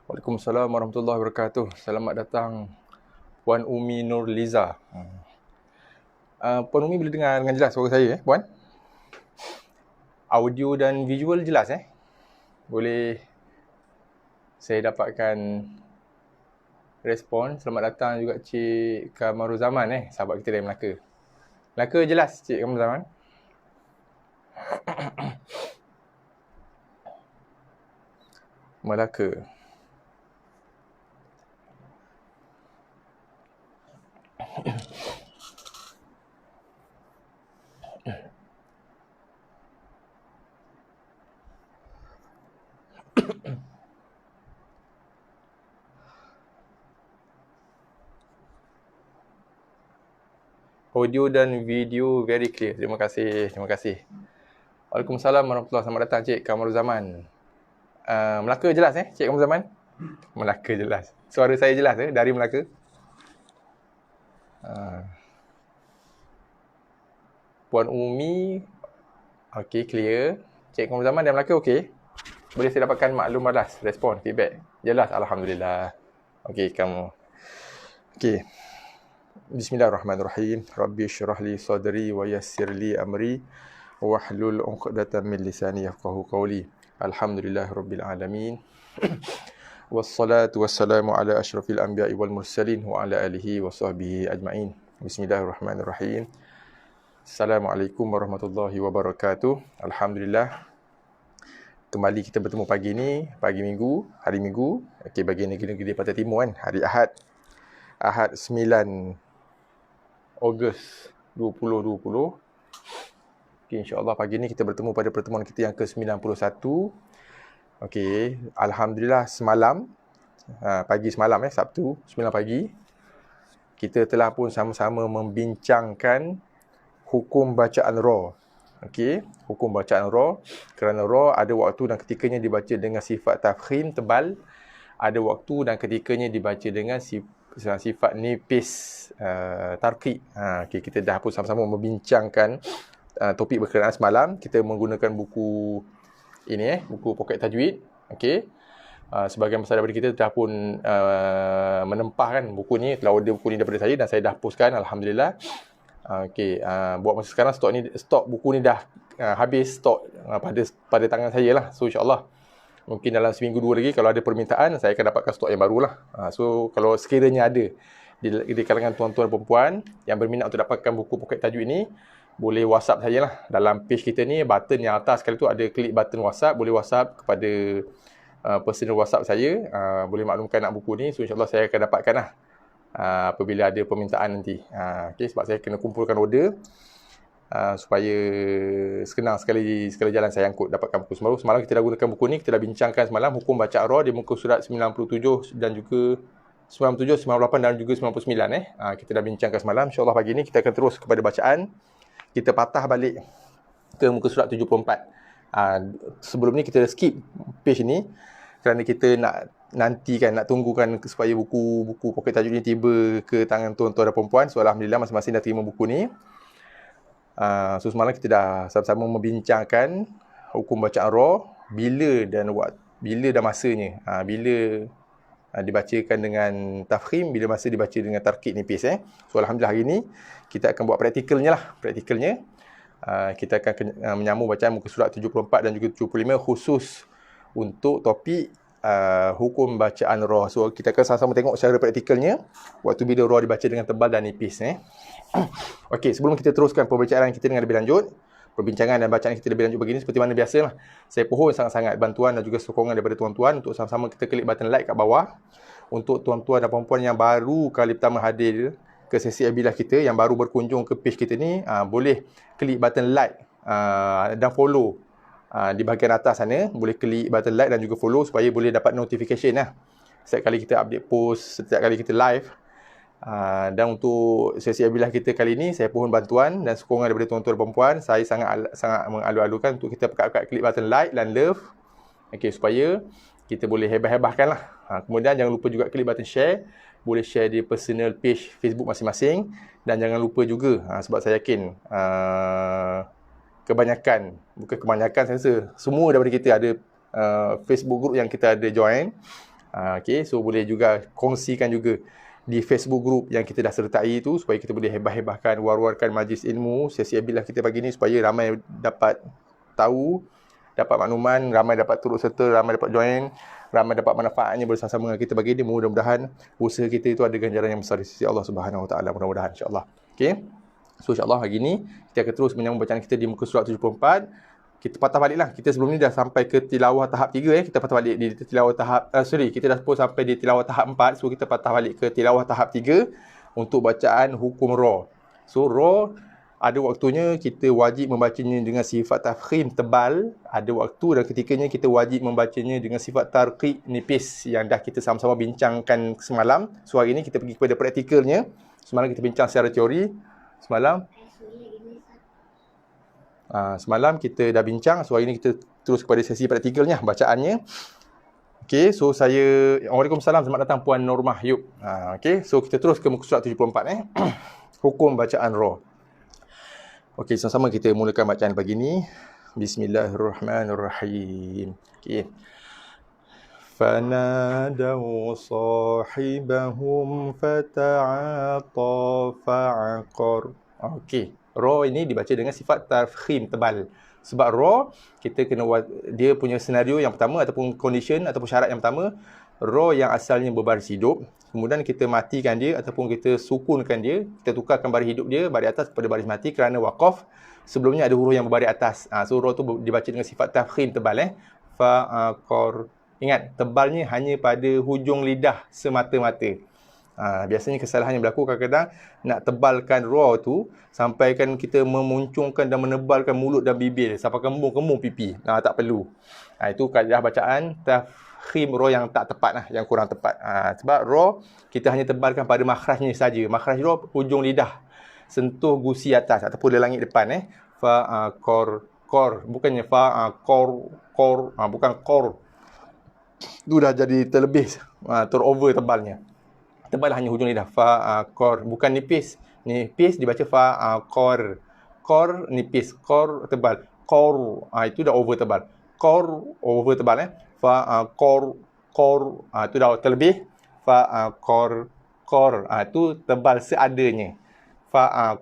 Waalaikumsalam warahmatullahi wabarakatuh. Selamat datang Puan Umi Nurliza. Puan Umi boleh dengar dengan jelas suara saya Puan? Audio dan visual jelas Boleh saya dapatkan respon. Selamat datang juga Cik Kamaruzaman sahabat kita dari Melaka. Melaka jelas Cik Kamaruzaman? Melaka. Audio dan video very clear. Terima kasih. Waalaikumsalam warahmatullahi wabarakatuh. Selamat datang Cik Kamaruzaman. Melaka jelas Cik Kamaruzaman? Melaka jelas. Suara saya jelas dari Melaka? Puan Umi, okey, clear. Cik Kamaruzaman dan Melaka okey? Boleh saya dapatkan maklum balas, respon, feedback? Jelas, Alhamdulillah. Okey, kamu. Okey. Bismillahirrahmanirrahim. Rabbi syrah li sadri wa yassir li amri wahlul 'uqdatam min lisani yafqahu qawli. Alhamdulillahirabbil alamin. Wassalatu wassalamu ala asyrafil anbiya'i wal mursalin wa ala alihi wa sahbihi ajma'in. Bismillahirrahmanirrahim. Assalamualaikum warahmatullahi wabarakatuh. Alhamdulillah. Kembali kita bertemu pagi ni, hari Minggu. Okey, bagi negeri-negeri Pantai Timur hari Ahad. Ahad 9 Ogos 2020. Okey, insya-Allah pagi ni kita bertemu pada pertemuan kita yang ke-91. Okey, alhamdulillah semalam pagi semalam Sabtu 9 pagi kita telah pun sama-sama membincangkan hukum bacaan ra. Okey, hukum bacaan ra, kerana ra ada waktu dan ketikanya dibaca dengan sifat tafkhim tebal, ada waktu dan ketikanya dibaca dengan sifat nipis tarqiq. Okey, kita dah pun sama-sama membincangkan topik berkenaan semalam. Kita menggunakan buku ini buku Pocket Tajwid. Okey. Sebahagian besar daripada kita dah pun menempahkan buku ni, telah order buku ni daripada saya dan saya dah postkan, alhamdulillah. Okey, buat masa sekarang stok buku ni dah habis stok pada tangan saya lah. So insya-Allah mungkin dalam seminggu dua lagi kalau ada permintaan saya akan dapatkan stok yang baru lah. So kalau sekiranya ada di kalangan tuan-tuan dan perempuan yang berminat untuk dapatkan buku Pocket Tajwid ni, boleh WhatsApp saya lah. Dalam page kita ni, button yang atas sekali tu ada klik button WhatsApp. Boleh WhatsApp kepada personal WhatsApp saya. Boleh maklumkan nak buku ni. So insyaAllah saya akan dapatkan lah apabila ada permintaan nanti. Okay, sebab saya kena kumpulkan order supaya senang sekali jalan saya angkut dapatkan buku baru. Semalam kita dah gunakan buku ni. Kita dah bincangkan semalam hukum bacaan ra di muka surat 97 dan juga 97, 98 dan juga 99 kita dah bincangkan semalam. InsyaAllah pagi ni kita akan terus kepada bacaan. Kita patah balik ke muka surat 74. Sebelum ni kita skip page ni kerana kita nak tunggukan supaya buku Pocket Tajwid ni tiba ke tangan tuan-tuan dan perempuan. So alhamdulillah masing-masing dah terima buku ni. So semalam kita dah sama-sama membincangkan hukum bacaan ra, bila dan masanya. Bila dibacakan dengan tafkhim, bila masa dibaca dengan tarqiq nipis. So alhamdulillah hari ni kita akan buat praktikalnya. Kita akan menyambung bacaan muka surat 74 dan juga 75 khusus untuk topik hukum bacaan ra. So kita akan sama-sama tengok secara praktikalnya waktu bila ra dibaca dengan tebal dan nipis. Okey, sebelum kita teruskan pembacaan kita dengan lebih lanjut, perbincangan dan bacaan kita lebih lanjut begini, seperti mana biasalah, saya pohon sangat-sangat bantuan dan juga sokongan daripada tuan-tuan untuk sama-sama kita klik button like kat bawah. Untuk tuan-tuan dan puan-puan yang baru kali pertama hadir ke sesi Abilah kita, yang baru berkunjung ke page kita ni, boleh klik button like dan follow di bahagian atas sana. Boleh klik button like dan juga follow supaya boleh dapat notification setiap kali kita update post, setiap kali kita live. Dan untuk sesi Abilah kita kali ni, saya pohon bantuan dan sokongan daripada tuan-tuan dan perempuan. Saya sangat mengalu-alukan untuk kita pekat-pekat klik button like dan love. Okey, supaya kita boleh hebah-hebahkan lah. Kemudian jangan lupa juga klik button share. Boleh share di personal page Facebook masing-masing. Dan jangan lupa juga, sebab saya yakin bukan kebanyakan, saya rasa semua daripada kita ada Facebook group yang kita ada join. Okey, so boleh juga kongsikan juga di Facebook group yang kita dah sertai tu, supaya kita boleh hebah-hebahkan, war-warkan majlis ilmu sesi abilah kita pagi ni, supaya ramai dapat tahu, dapat makluman, ramai dapat turut serta, ramai dapat join, ramai dapat manfaatnya bersama-sama dengan kita bagi ni. Mudah-mudahan usaha kita itu ada ganjaran yang besar di sisi Allah Subhanahu Wa Taala, mudah-mudahan insya-Allah. Okey. So insya-Allah hari ni kita akan terus menyambung bacaan kita di muka surat 74. Kita patah baliklah. Kita sebelum ni dah sampai ke tilawah tahap 3 Kita patah balik di tilawah tahap kita dah pun sampai di tilawah tahap 4. So kita patah balik ke tilawah tahap 3 untuk bacaan hukum ra. So ra ada waktunya kita wajib membacanya dengan sifat tafkhim tebal, ada waktu dan ketikanya kita wajib membacanya dengan sifat tarqiq nipis yang dah kita sama-sama bincangkan semalam. So hari ni kita pergi kepada praktikalnya. Semalam kita bincang secara teori. Semalam kita dah bincang, so hari ni kita terus kepada sesi praktikalnya, bacaannya. Okey, so Waalaikumsalam, selamat datang Puan Normah Yub. Okey, so kita terus ke muka surat 74 Hukum bacaan ra. Okey, sama-sama kita mulakan bacaan pagi ni. Bismillahirrahmanirrahim. Okey. فَنَادَوْا صَاحِبَهُمْ فَتَعَاطَى فَعَقَرَ. Okey, ra ini dibaca dengan sifat tafkhim tebal. Sebab ra kita kena dia punya senario yang pertama ataupun condition ataupun syarat yang pertama, ra yang asalnya berbaris hidup, kemudian kita matikan dia ataupun kita sukunkan dia, kita tukarkan baris hidup dia baris atas kepada baris mati kerana waqaf. Sebelumnya ada huruf yang berbaris atas. So ra tu dibaca dengan sifat tafkhim tebal fa'aqar. Ingat, tebalnya hanya pada hujung lidah semata-mata. Biasanya kesalahan yang berlaku kadang-kadang nak tebalkan ra tu sampaikan kita memuncungkan dan menebalkan mulut dan bibir sampai kembung pipi. Tak perlu. Itu kaedah bacaan tafkhim ra yang tak tepat yang kurang tepat. Sebab ra kita hanya tebalkan pada makhrajnya saja. Makhraj ra hujung lidah sentuh gusi atas ataupun langit depan fa qor bukannya fa qor bukan qor. Itu dah jadi terlebih terover tebalnya. Tebal hanya hujung lidah qor, bukan nipis. Nipis dibaca qor. Qor nipis, qor tebal. Qor itu dah over tebal. Qor over tebal qor itu dah terlebih. Qor itu tebal seadanya.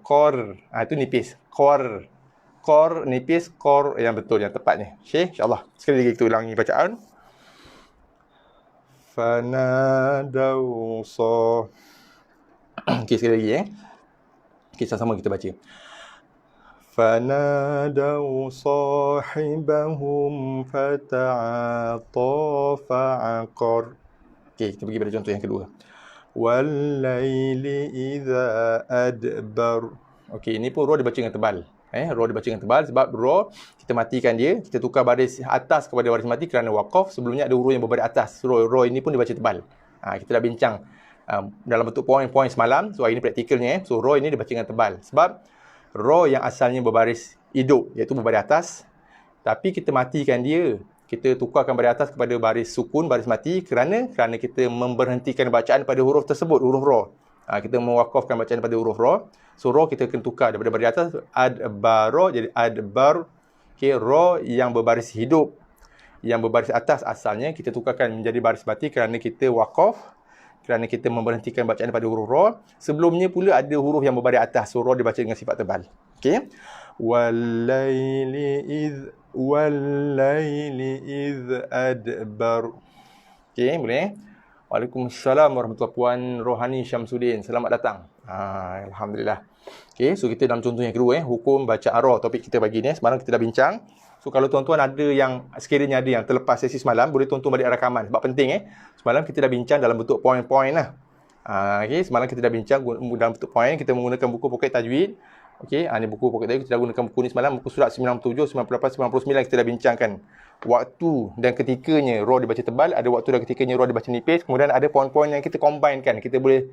Qor itu nipis. Qor nipis, qor yang betul, yang tepatnya. Okey, insya-Allah. Sekali lagi kita ulangi bacaan. Fanadaw Okey, sekali lagi Okey, sama-sama kita baca. Fanadaw sahibahum fata'ata fa'aqar. Okey, kita pergi pada contoh yang kedua. Wal-laili idza adbar. Okey, ini pun ra dibaca dengan tebal. Ra dibaca dengan tebal sebab ra kita matikan dia, kita tukar baris atas kepada baris mati kerana waqaf. Sebelumnya ada huruf yang berbaris atas. Ra ini pun dibaca tebal. Kita dah bincang dalam bentuk poin-poin semalam. So hari ini praktikalnya. So ra ini dibaca dengan tebal sebab ra yang asalnya berbaris hidup, iaitu berbaris atas, tapi kita matikan dia, kita tukarkan baris atas kepada baris sukun, baris mati kerana kita memberhentikan bacaan pada huruf tersebut, huruf ra. Kita mewakafkan bacaan pada huruf ra. So ra kita akan tukar daripada baris atas adbara jadi adbar. Okey, ra yang berbaris hidup, yang berbaris atas asalnya kita tukarkan menjadi baris mati kerana kita wakaf, kerana kita memberhentikan bacaan pada huruf ra. Sebelumnya pula ada huruf yang berbaris atas. So ra dibaca dengan sifat tebal. Okey. Wal-laili iz adbar. Okey, boleh? Waalaikumsalam warahmatullahi. Puan Rohani Syamsuddin, selamat datang. Alhamdulillah. Okey, so kita dalam contoh yang kedua hukum bacaan ra, topik kita pagi ni. Semalam kita dah bincang. So kalau tuan-tuan ada yang sekiranya ada yang terlepas sesi semalam, boleh tuan-tuan balik rakaman sebab penting Semalam kita dah bincang dalam bentuk poin-poin Okey, semalam kita dah bincang dalam bentuk poin, kita menggunakan buku poket tajwid. Okey, ni buku poket tajwid, kita dah gunakan buku ni semalam, buku surat 97, 98, 99 kita dah bincangkan. Waktu dan ketikanya ra dibaca tebal, ada waktu dan ketikanya ra dibaca nipis, kemudian ada poin-poin yang kita combinekan. Kita boleh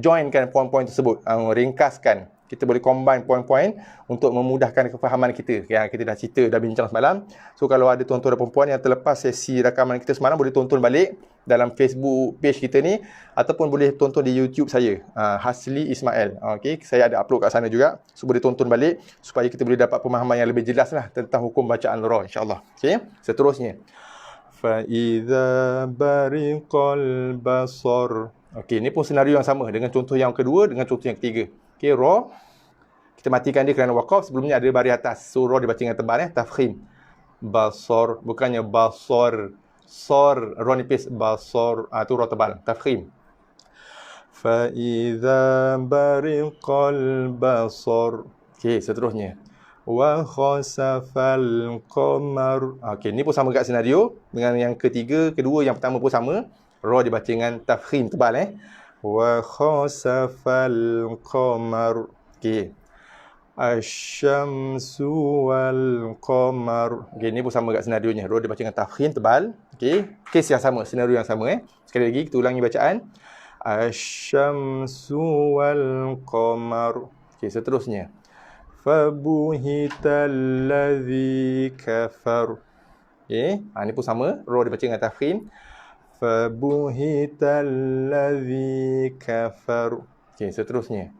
joinkan poin-poin tersebut, ringkaskan. Kita boleh combine poin-poin untuk memudahkan kefahaman kita. Yang kita dah cerita, dah bincang semalam. So kalau ada tuan-tuan dan perempuan yang terlepas sesi rakaman kita semalam, boleh tonton balik dalam Facebook page kita ni, ataupun boleh tonton di YouTube saya, Hasli Ismail. Okey, saya ada upload kat sana juga. So boleh tonton balik supaya kita boleh dapat pemahaman yang lebih jelas tentang hukum bacaan ra, insya-Allah. Okey, seterusnya. Fa'idha bariqal basar. Okey, ni pun senario yang sama dengan contoh yang kedua dengan contoh yang ketiga. Okey, ra kita matikan dia kerana waqaf. Sebelumnya ada baris atas. So ra dibaca dengan tebal tafkhim. Basar, bukannya basar. Sor, ra nipis, basar. Tu ra tebal, tafkhim. Fa'idha bariqal basar. Okey, seterusnya. Wa khasafal qamar. Okey, ni pun sama kat senario dengan yang ketiga, kedua, yang pertama pun sama. Ra dibaca dengan tafkhim tebal Wa khasafal qamar. Okey. Asy-syamsu wal qamar. Okey, ni pun sama kat senarionya. Ra dibaca dengan tafkhim tebal. Okey, kes yang sama, senario yang sama Sekali lagi kita ulangi bacaan. Asy-syamsu wal qamar. Okey, seterusnya. Fabuhital ladzi kafar. Okey, ni pun sama. Ra dibaca dengan tafkhim. Fabuhital ladzi kafar. Okey, seterusnya.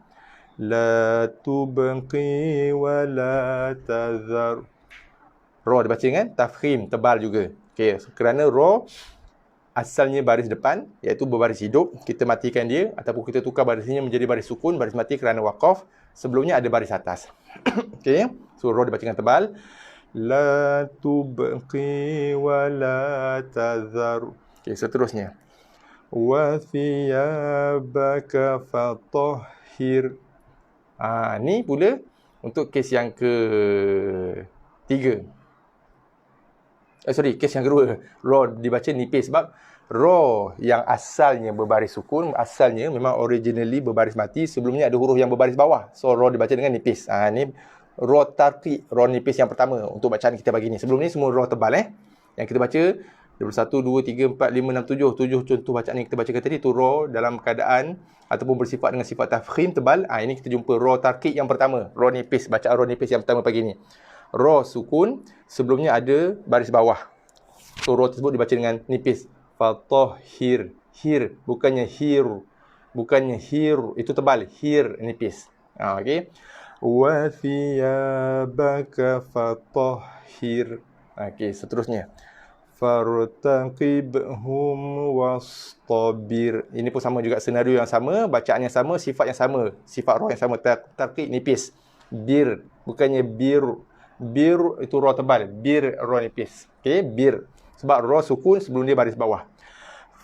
La tubqi wa la tazar. Ra dibaca dengan tafkhim tebal juga. Okey, kerana ra asalnya baris depan, iaitu berbaris hidup, kita matikan dia ataupun kita tukar barisnya menjadi baris sukun, baris mati kerana waqaf. Sebelumnya ada baris atas. Okey, so ra dibaca dengan tebal. La tubqi wa la tazar. Okey, seterusnya. Wa thiyabaka fatahhir. Ni pula untuk kes yang ketiga. Kes yang kedua. Ra dibaca nipis sebab ra yang asalnya berbaris sukun, asalnya memang originally berbaris mati, sebelumnya ada huruf yang berbaris bawah. So ra dibaca dengan nipis. Ni ra tarqiq, ra nipis yang pertama untuk bacaan kita pagi ni. Sebelum ni semua ra tebal Yang kita baca 1, 2, 3, 4, 5, 6, 7 contoh bacaan yang kita bacakan tadi tu ra dalam keadaan ataupun bersifat dengan sifat tafkhim tebal. Ini kita jumpa ra tarqiq yang pertama, ra nipis, bacaan ra nipis yang pertama pagi ni. Ra sukun, sebelumnya ada baris bawah. So ra tersebut dibaca dengan nipis. Fatahhir, hir, bukannya hir. Bukannya hir, itu tebal, hir nipis. Okey. Wa thiyabaka fatahhir. Okey, seterusnya. Fartaqibhum wastabir. Ini pun sama juga, senario yang sama, bacaan yang sama, sifat yang sama, sifat ra yang sama, tarqiq nipis. Bir, bukannya bir. Bir itu ra tebal, bir ra nipis. Okey, bir. Sebab ra sukun sebelum dia baris bawah.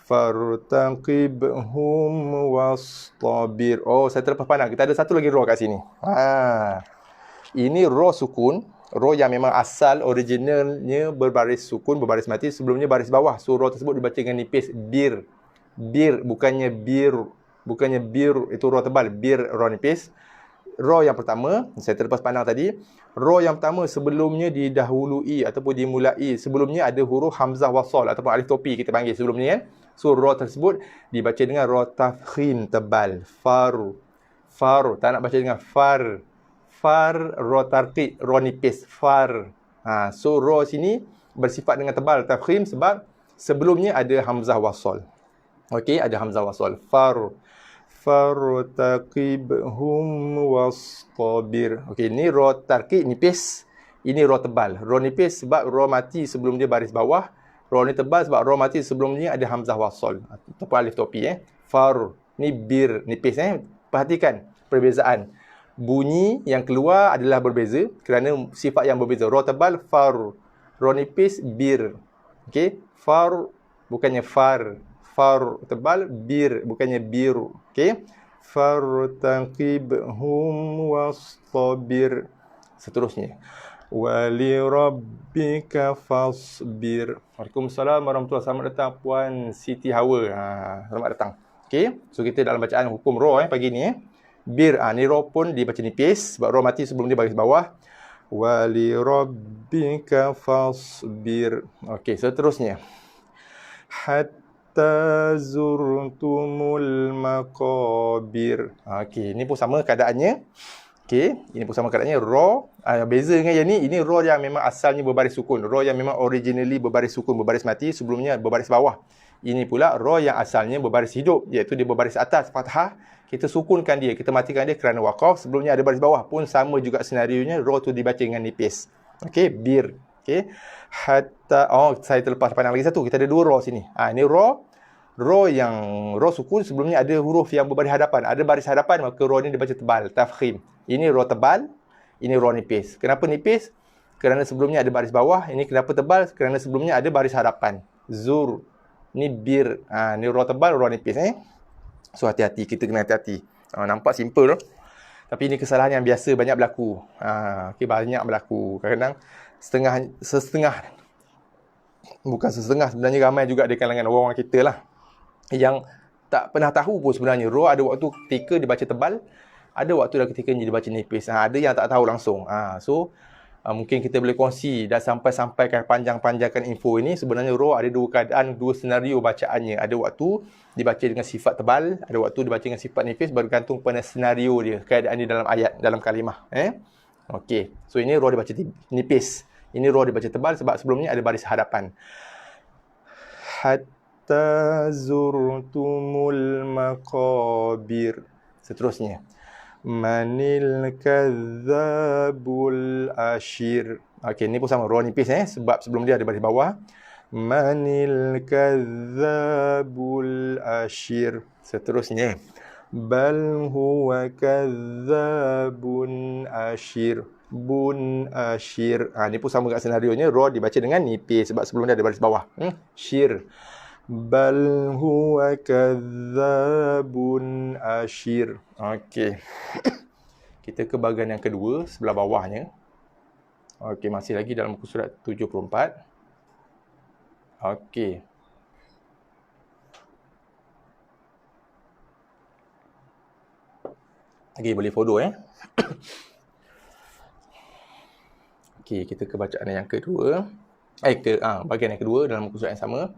Fartaqibhum wastabir. Saya terlepas pandang. Kita ada satu lagi ra kat sini. Ini ra sukun. Ra yang memang asal originalnya berbaris sukun, berbaris mati, sebelumnya baris bawah. So ra tersebut dibaca dengan nipis. Bir. Bir, bukannya bir. Bukannya bir, itu ra tebal. Bir, ra nipis. Ra yang pertama, saya terlepas pandang tadi. Ra yang pertama sebelumnya didahului ataupun dimulai. Sebelumnya ada huruf hamzah wasal ataupun alif topi kita panggil sebelumnya So ra tersebut dibaca dengan ra tafkhim tebal. Far. Far, tak nak baca dengan far. Far, ra tarqiq, ra nipis, far. So ra sini bersifat dengan tebal tafkhim sebab sebelumnya ada hamzah wasal. Okey, ada hamzah wasal. Far. Fartaqibhum wastabir. Okey, ni ra tarqiq nipis, ini ra tebal. Ra nipis sebab ra mati sebelum dia baris bawah. Ra ni tebal sebab ra mati sebelumnya ada hamzah wasal ataupun alif topi Far, ni bir nipis Perhatikan perbezaan. Bunyi yang keluar adalah berbeza kerana sifat yang berbeza. Ra tebal far, ra nipis bir. Okey, far bukannya far. Far tebal, bir bukannya bir. Okey, fartaqibhum wastabir. Seterusnya. Wali rabbika fasbir. Waalaikumsalam warahmatullahi wabarakatuh. Selamat datang Puan Siti Hawa. Selamat datang. Okey, so kita dalam bacaan hukum ra pagi ni Bir, ni ra pun dibaca nipis sebab ra mati sebelum dia baris bawah. Wali rabbika fasbir. Okey, seterusnya. Hatta zurtumul maqabir. Okey, ni pun sama keadaannya. Okey, ini pun sama keadaannya. Ra, beza dengan yang ni, ini ra yang memang asalnya berbaris sukun. Ra yang memang originally berbaris sukun, berbaris mati, sebelumnya berbaris bawah. Ini pula ra yang asalnya berbaris hidup, iaitu dia berbaris atas, fathah. Kita sukunkan dia, kita matikan dia kerana waqaf. Sebelumnya ada baris bawah pun sama juga senarionya. Ra tu dibaca dengan nipis. Okey, bir. Okey. Hatta, saya terlepas pandang lagi satu. Kita ada dua ra sini. Ini ra sukun, sebelumnya ada huruf yang berbaris hadapan. Ada baris hadapan, maka ra ni dibaca tebal, tafkhim. Ini ra tebal, ini ra nipis. Kenapa nipis? Kerana sebelumnya ada baris bawah. Ini kenapa tebal? Kerana sebelumnya ada baris hadapan. Zur, ni bir. Ni ra tebal, ra nipis. So hati-hati, kita kena hati-hati. Nampak simple tu. Tapi ini kesalahan yang biasa banyak berlaku. Banyak berlaku. Kadang-kadang bukan setengah, sebenarnya ramai juga di kalangan orang-orang kita lah, yang tak pernah tahu pun sebenarnya ra ada waktu ketika dibaca tebal, ada waktu dah ketika dibaca nipis. Ada yang tak tahu langsung. Mungkin kita boleh kongsi dan sampaikan panjang-panjangkan info ini. Sebenarnya ra ada dua keadaan, dua senario bacaannya. Ada waktu dibaca dengan sifat tebal, ada waktu dibaca dengan sifat nipis, bergantung pada senario dia, keadaan dia dalam ayat, dalam kalimah. Okey. So ini ra dibaca nipis. Ini ra dibaca tebal sebab sebelumnya ada baris hadapan. Hatta zurtumul maqabir. Seterusnya. Manil kadzabul ashir. Okey, ni pun sama, ra nipis sebab sebelum dia ada baris bawah. Manil kadzabul ashir. Seterusnya. Bal huwa kadzabun ashir. Bun ashir. Ni pun sama kat senarionya, ra dibaca dengan nipis sebab sebelum dia ada baris bawah. Shir. Bal huwa kadzabun ashir. Okey. Kita ke bahagian yang kedua, sebelah bawahnya. Okey, masih lagi dalam muka surat 74. Okey. Okey, boleh follow Okey, kita ke bacaan yang kedua. Bahagian yang kedua dalam muka surat yang sama.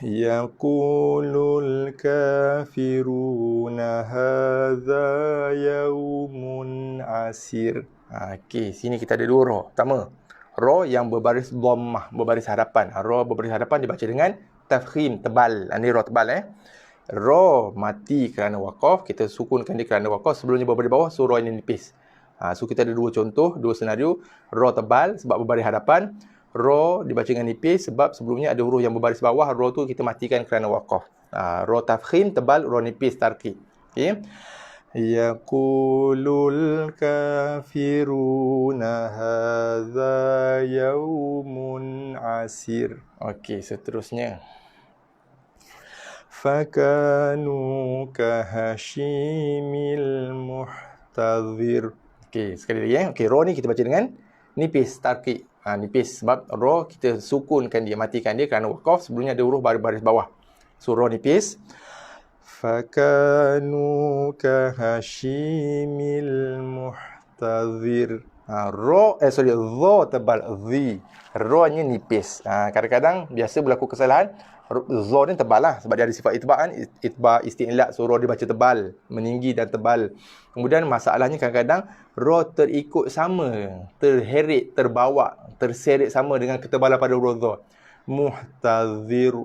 Yaqulul kafiruna hadza yaumun asir. Okey, sini kita ada dua ra. Pertama, ra yang berbaris dhammah, berbaris hadapan. Ra berbaris hadapan dibaca dengan tafkhim, tebal. Ini ra tebal Ra mati kerana waqaf, kita sukunkan dia kerana waqaf. Sebelumnya berbaris bawah, so ra ini nipis. So kita ada dua contoh, dua senario. Ra tebal sebab berbaris hadapan. Ra dibaca dengan nipis sebab sebelumnya ada huruf yang berbaris bawah. Ra tu kita matikan kerana waqaf. Ra tafkhim, tebal, ra nipis, tarqiq. Okey. Yaqulul kafiruna hadza yaumun asir. Okey, seterusnya. Fakanu kahashimil muhtadhir. Okey, sekali lagi Okey, ra ni kita baca dengan nipis, tarqiq. Nipis sebab ra kita sukunkan dia, matikan dia kerana waqaf. Sebelumnya ada huruf baris bawah. So ra nipis. Fakanu kahashimil muhtadhir. Dha tebal, dhi. Ra-nya nipis. Kadang-kadang biasa berlaku kesalahan. Dha ni tebal lah sebab dia ada sifat itba' kan. Itba' isti'la. So ra dibaca tebal, meninggi dan tebal. Kemudian masalahnya kadang-kadang ra terikut sama, terheret, terbawa, terseret sama dengan ketebalan pada huruf dha. Muhtadhir.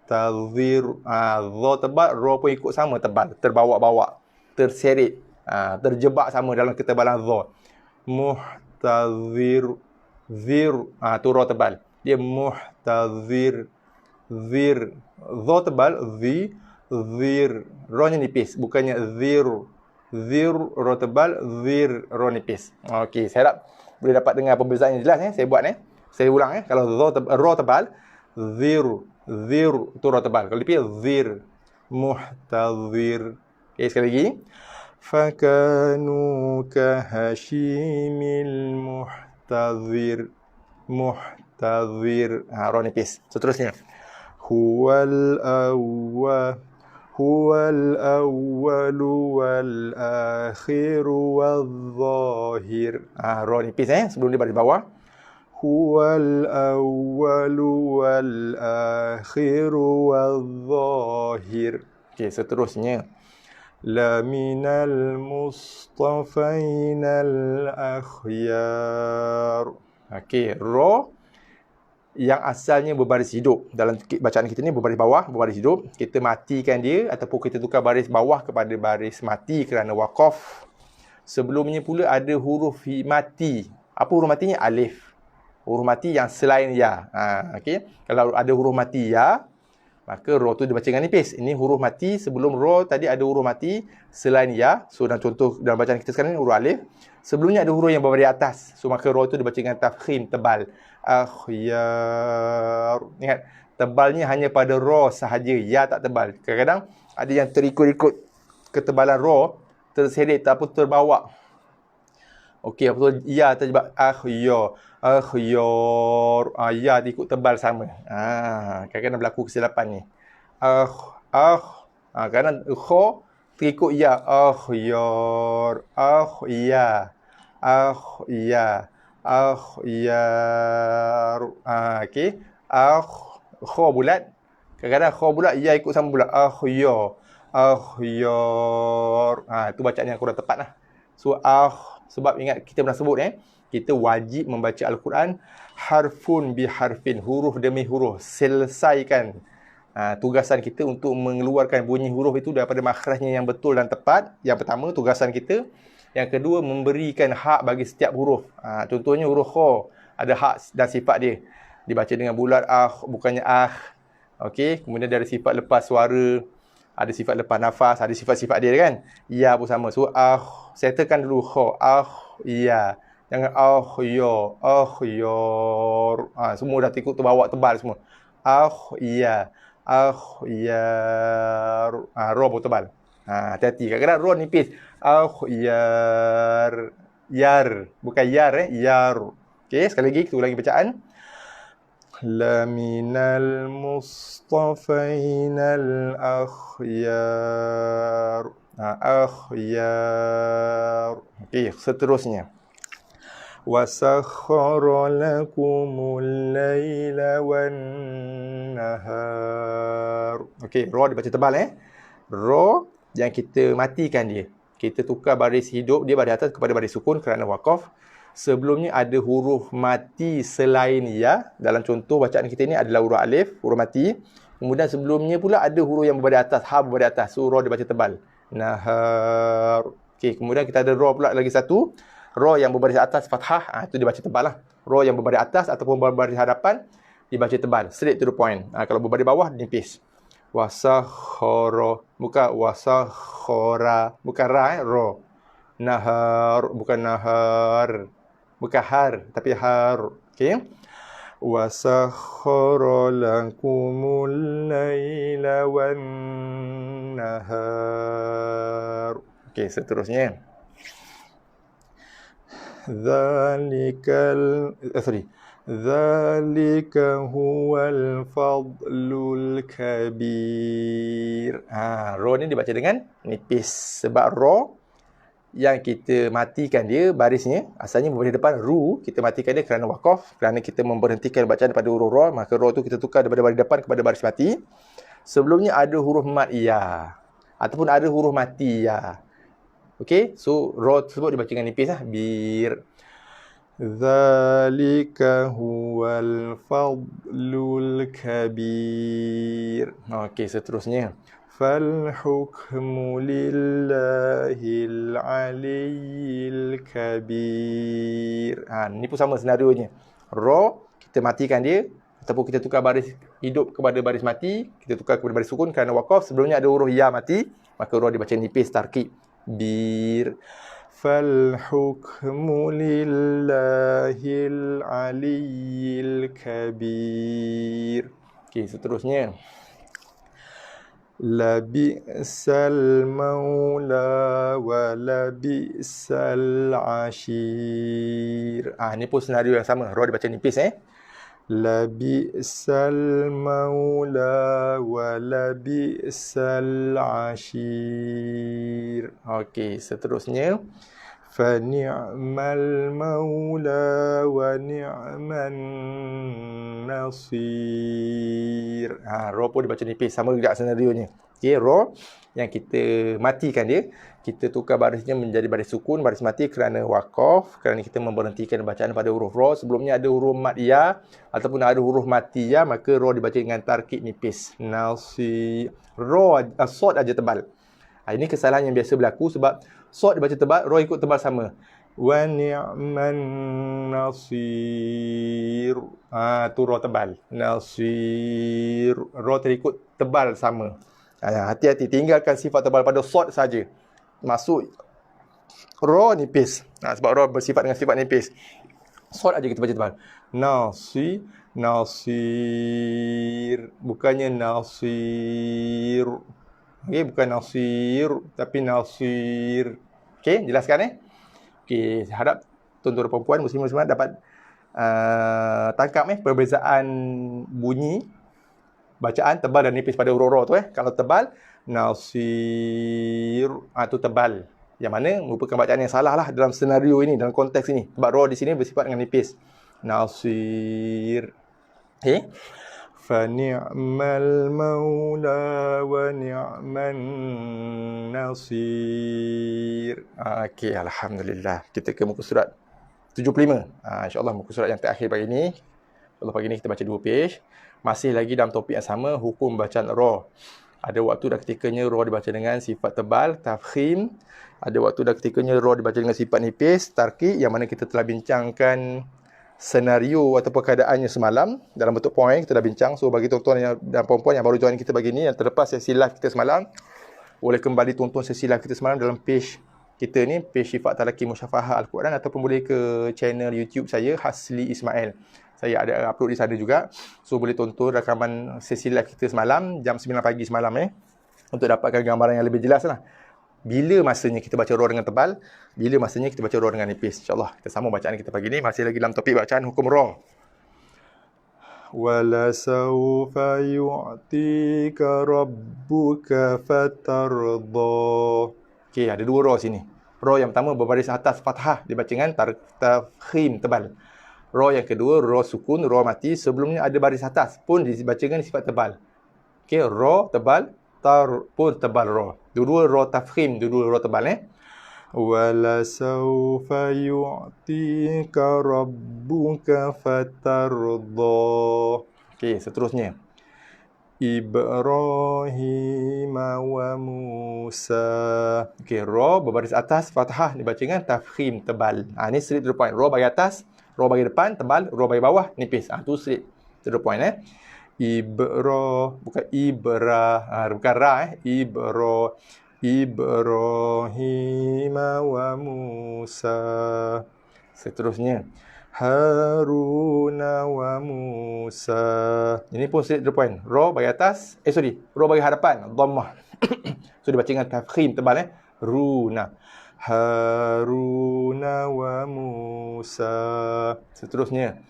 Dha tebal, ra pun ikut sama tebal, terbawa-bawa, terseret, terjebak sama dalam ketebalan dha. Muhtadhir. Tu ra tebal. Dia muhtadhir. Dhir. Dha tebal, dhi, dhir. Ra-nya nipis, bukannya dhir. Dhir, ra tebal, dhir, ra nipis. Okey, saya harap boleh dapat dengar perbezaan yang jelas Saya buat Saya ulang Kalau ra tebal, dhir. Dhir tu ra tebal. Kalau nipis, dhir. Muhtadhir. Okey, sekali lagi. Fakanu kahashimil muhtadhir. Muhtadhir. Ra nipis. Seterusnya. Huwal awwalu wal akhiru wal zahir. Ra nipis sebelum dia baris bawah. Huwal awwalu wal akhiru wal zahir. Okey, seterusnya. La minal mustafainal akhyar. Okey, ra yang asalnya berbaris hidup. Dalam bacaan kita ni berbaris bawah, berbaris hidup. Kita matikan dia ataupun kita tukar baris bawah kepada baris mati kerana waqaf. Sebelumnya pula ada huruf mati Apa huruf matinya? Alif. Huruf mati yang selain ya. Okey. Kalau ada huruf mati ya, maka ro tu dibaca dengan nipis. Ini huruf mati sebelum ro tadi ada huruf mati selain ya. So dalam contoh dalam bacaan kita sekarang ni huruf alif. Sebelumnya ada huruf yang berada di atas. So maka ro tu dibaca dengan tafkhim, tebal. Akhyar. Ingat, tebalnya hanya pada ro sahaja, ya tak tebal. Kadang-kadang ada yang terikut-ikut ketebalan ro, terseret ataupun terbawa. Okey, apa tu? Ya terjebak akhyar. Akhyar. Ya ikut tebal sama. Kadang-kadang berlaku kesilapan ni. Kadang kho terikut ya. Akhyar. Ya. Ya. Akhyar. Okey. Kho bulat. Kadang-kadang kho bulat, ya ikut sama bulat. Akhyar. Akhyar. Itu bacaan yang kurang tepat lah. So, sebab ingat kita pernah sebut kita wajib membaca Al-Quran harfun biharfin, huruf demi huruf. Selesaikan tugasan kita untuk mengeluarkan bunyi huruf itu daripada makhrajnya yang betul dan tepat. Yang pertama, tugasan kita. Yang kedua, memberikan hak bagi setiap huruf. Contohnya huruf kho, ada hak dan sifat dia. Dibaca dengan bulat, bukannya Okey, kemudian dia ada sifat lepas suara, ada sifat lepas nafas, ada sifat-sifat dia kan. Ya pun sama. So, settlekan dulu kho. Ya. Jangan ya. Akhyar. Semua dah ikut terbawa tebal semua. Ya. Akhyar. Ro pun tebal. Hati-hati. Kadang-kadang ro nipis. Akhyar. Yar. Bukan yar Yar. Okey, sekali lagi kita ulangi bacaan. Laminal mustafainal akhyar. Akhyar. Okey, seterusnya. Wasakhkhara lakumul laila wan nahar. Okey, ro dibaca tebal Ro yang kita matikan dia. Kita tukar baris hidup dia baris atas kepada baris sukun kerana waqaf. Sebelumnya ada huruf mati selain ya. Dalam contoh bacaan kita ni adalah huruf alif, huruf mati. Kemudian sebelumnya pula ada huruf yang berada atas, ha berada atas. So, ro dibaca tebal. Nahar. Okey, kemudian kita ada ro pula lagi satu. Ro yang berbaris atas fathah, itu dibaca tebal lah. Ro yang berbaris atas ataupun berbaris hadapan dibaca tebal. Straight to the point. Kalau berbaris bawah, nipis. Wasakhkhara. Bukan wasakhkhara. Bukan ra, ro. Nahar. Bukan nahar. Bukan har, tapi har. Okey. Wasakhkhara lakumul laila wan nahar. Okey, seterusnya. Dzalika huwal fadlul kabir. Ro ni dibaca dengan nipis. Sebab ro yang kita matikan dia barisnya asalnya berada depan ru, kita matikan dia kerana waqaf, kerana kita memberhentikan bacaan pada huruf ro, maka ro tu kita tukar daripada baris depan kepada baris mati. Sebelumnya ada huruf mat ya ataupun ada huruf mati ya. Okey, so ro tersebut dibaca dengan nipis bir. Dzalika huwal fadlul kabir. Okey, seterusnya. Falhukmu lillahil aliyyil kabir. Ni pun sama senarionya. Ro, kita matikan dia. Ataupun kita tukar baris hidup kepada baris mati. Kita tukar kepada baris sukun kerana waqaf. Sebelumnya ada huruf ya mati. Maka ro dibaca nipis, tarkib. Bir. Falhukmu lillahil aliyyil kabir. Okey, seterusnya. Labi'sal maula wa labi'sal ashir. Ni pun senario yang sama. Ro dibaca nipis Labi'sal maula wa labi'sal ashir. Okey, seterusnya. Fa ni'mal maula wa ni'man nasir. Ro pun dibaca nipis, sama juga senarionya. Okey, ro yang kita matikan dia, kita tukar barisnya menjadi baris sukun, baris mati kerana waqaf, kerana kita memberhentikan bacaan pada huruf ro. Sebelumnya ada huruf mat ya ataupun ada huruf mati ya, maka ro dibaca dengan tarkib nipis. Nasir. Ro sod aja tebal. Ini kesalahan yang biasa berlaku sebab sod dibaca tebal, ro ikut tebal sama. Wa ni'man nasir. Tu ra tebal. Nasir. Ra terikut tebal sama. Hati-hati, tinggalkan sifat tebal pada sod saja. Masuk ra nipis. Sebab ra bersifat dengan sifat nipis. Sod aja kita baca tebal. Nasir. Bukannya nasir. Okey, bukan nasir, tapi nasir. Okey, jelaskan Okey, harap tuan-tuan perempuan muslim-muslimat dapat tangkap perbezaan bunyi bacaan tebal dan nipis pada huruf ra tu Kalau tebal nasir, tu tebal. Yang mana merupakan bacaan yang salah lah dalam senario ini, dalam konteks ini. Sebab ra di sini bersifat dengan nipis. Nasir. Okey. Fa ni'mal maula wa ni'man nasir. Okey, alhamdulillah. Kita ke muka surat 75. InsyaAllah muka surat yang terakhir pagi ni. InsyaAllah pagi ni kita baca 2 page. Masih lagi dalam topik yang sama, hukum bacaan ra. Ada waktu dan ketikanya ra dibaca dengan sifat tebal, tafkhim. Ada waktu dan ketikanya ra dibaca dengan sifat nipis, tarqiq, yang mana kita telah bincangkan senario ataupun keadaannya semalam dalam bentuk poin kita dah bincang. So bagi tuan-tuan dan puan-puan yang baru join kita pagi ni, yang terlepas sesi live kita semalam, boleh kembali tonton sesi live kita semalam dalam page kita ni, page Syifa Talaqi Musyafahah Al-Quran, ataupun boleh ke channel YouTube saya, Hasli Ismail. Saya ada upload di sana juga. So boleh tonton rakaman sesi live kita semalam jam 9 pagi semalam untuk dapatkan gambaran yang lebih jelas lah. Bila masanya kita baca ra dengan tebal, bila masanya kita baca ra dengan nipis. InsyaAllah kita sambung bacaan kita pagi ni. Masih lagi dalam topik bacaan hukum ra. Wala sawfa yu'tika rabbuka fatarda. Okey, ada 2 ra sini. Ra yang pertama berbaris atas fathah, dibaca dengan tafkhim tebal. Ra yang kedua ra sukun, ra mati, sebelumnya ada baris atas pun dibaca dengan sifat tebal. Okey, ra tebal, pun tebal ra. Dua-dua ra tafkhim, dua-dua ra tebal Wala sawfa yu'tika rabbuka fatarda. Okey, seterusnya. Ibrahim wa Musa. Okey, ra berbaris atas fathah dibaca dengan tafkhim tebal. Ni straight to the point. Ra bagi atas, ra bagi depan tebal, ra bagi bawah nipis. Tu straight to the point bukan bukan ra Ibrahim wa Musa. Seterusnya Harun wa Musa. Ini pun straight to the point. Ra bagi atas, ra bagi hadapan, dhammah. So dibaca dengan tafkhim tebal Runa. Harun wa Musa. Seterusnya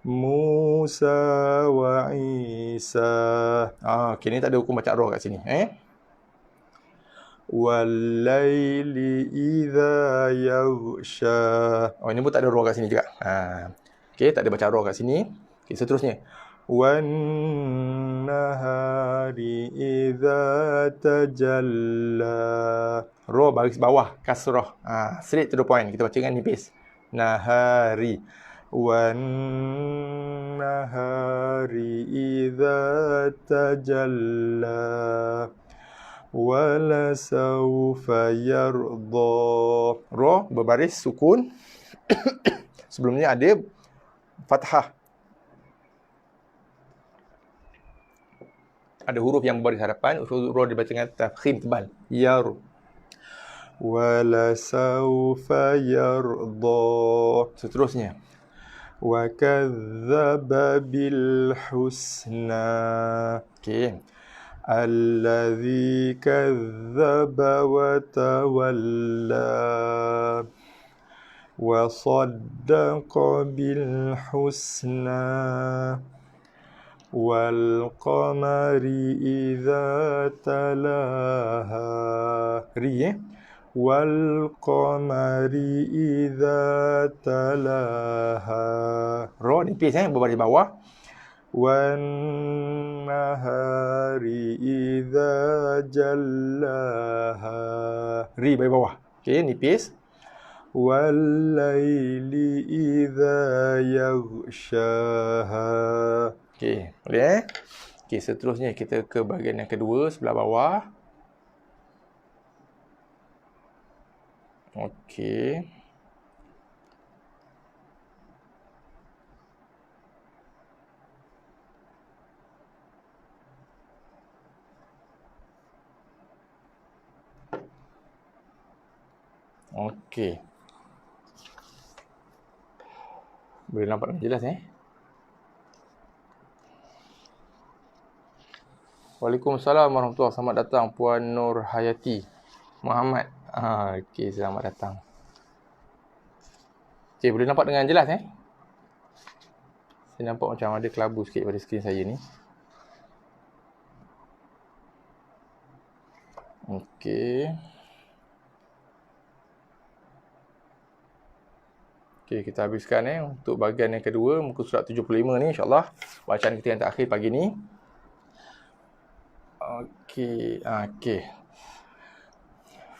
Musa wa Isa. Okey, ni tak ada hukum baca ra kat sini. Wal-laili idza yaghsha. Ini pun tak ada ra kat sini juga. Okey, tak ada baca ra kat sini. Okey, seterusnya. Wan-nahari idza tajalla. Ra baris bawah, kasrah. Straight to the point. Kita baca dengan nipis. Nahari. Wan-nahari idza tajalla. Wala sawfa yarda. Ra berbaris sukun. Sebelumnya ada fathah. Ada huruf yang berbaris hadapan, huruf ra dibaca dengan tafkhim tebal. Yar. Wala sawfa yarda. Seterusnya. Wa kadzdzaba bil husna. Okey. Alladzi kadzdzaba wa tawalla. Wa saddaqa bil husna. Wal qamari idza talaha. Wal qamari idza talaha. Ra nipis berbaris bawah. Wan nahari idza jallaha. Ri bagi bawah. Okey, nipis. Wal laili idza yaghshaha. Okey, boleh Okey, seterusnya kita ke bahagian yang kedua sebelah bawah. Okey. Okey. Boleh nampak dengan jelas Waalaikumsalam warahmatullahi wabarakatuh. Selamat datang Puan Nur Hayati Muhammad. Okey, selamat datang. Okey, boleh nampak dengan jelas Saya nampak macam ada kelabu sikit pada skrin saya ni. Okey. Okey, kita habiskan untuk bahagian yang kedua, muka surat 75 ni insya-Allah. Bacaan kita yang terakhir pagi ni. Okey,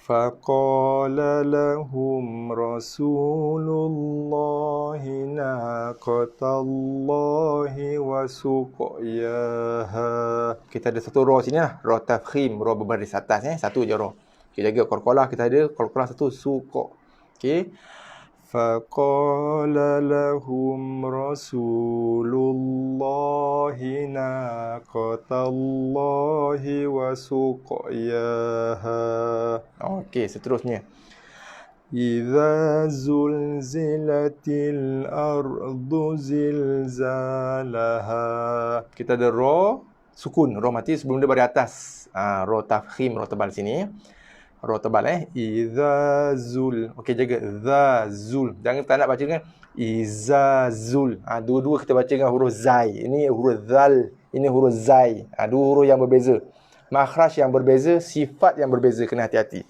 Faqala lahum Rasulullahi naqatallahi wa suqyaha. Kita ada satu roh sini lah. Roh tafkhim, roh berbaris atas Satu je roh. Kita jaga qalqalah, kita ada qalqalah satu suqa. Okey. Faqala lahum Rasulullahi naqatallahi wa suqyaha. Okey, seterusnya. Idza zulzilatil ardu zilzalaha. Kita ada roh sukun, roh mati sebelum dia baris atas. Roh tafkhim, roh tebal sini. Roh tebal Iza zul. Okey, jaga za zul. Jangan tak nak baca dengan iza zul. Dua-dua kita baca dengan huruf zai. Ini huruf zal, ini huruf zai. Dua huruf yang berbeza. Makhraj yang berbeza, sifat yang berbeza, kena hati-hati.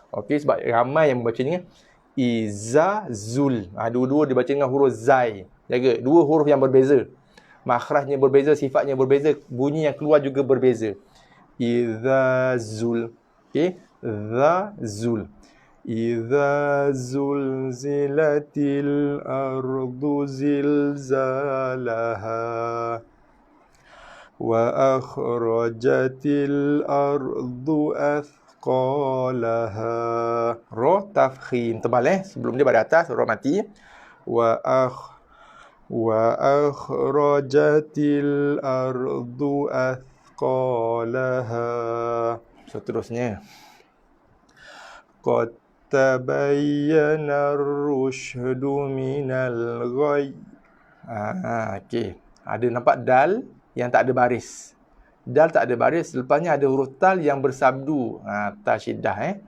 Okey, sebab ramai yang membaca dengan iza zul. Dua-dua dibaca dengan huruf zai. Jaga, dua huruf yang berbeza. Makhrajnya berbeza, sifatnya berbeza, bunyi yang keluar juga berbeza. Iza zul. Okey. Za zul. Idza zulzilatil ardu zilzalaha wa akhrajatil ardu athqalaha. Roh tafkhim tebal sebelum dia baris atas roh mati. Wa akhrajatil ardu athqalaha. Seterusnya. Qad tabayyana ar-rusydu minal ghayy. Okey. Ada nampak dal yang tak ada baris. Dal tak ada baris, selepasnya ada huruf tal yang bersabdu. Ta syiddah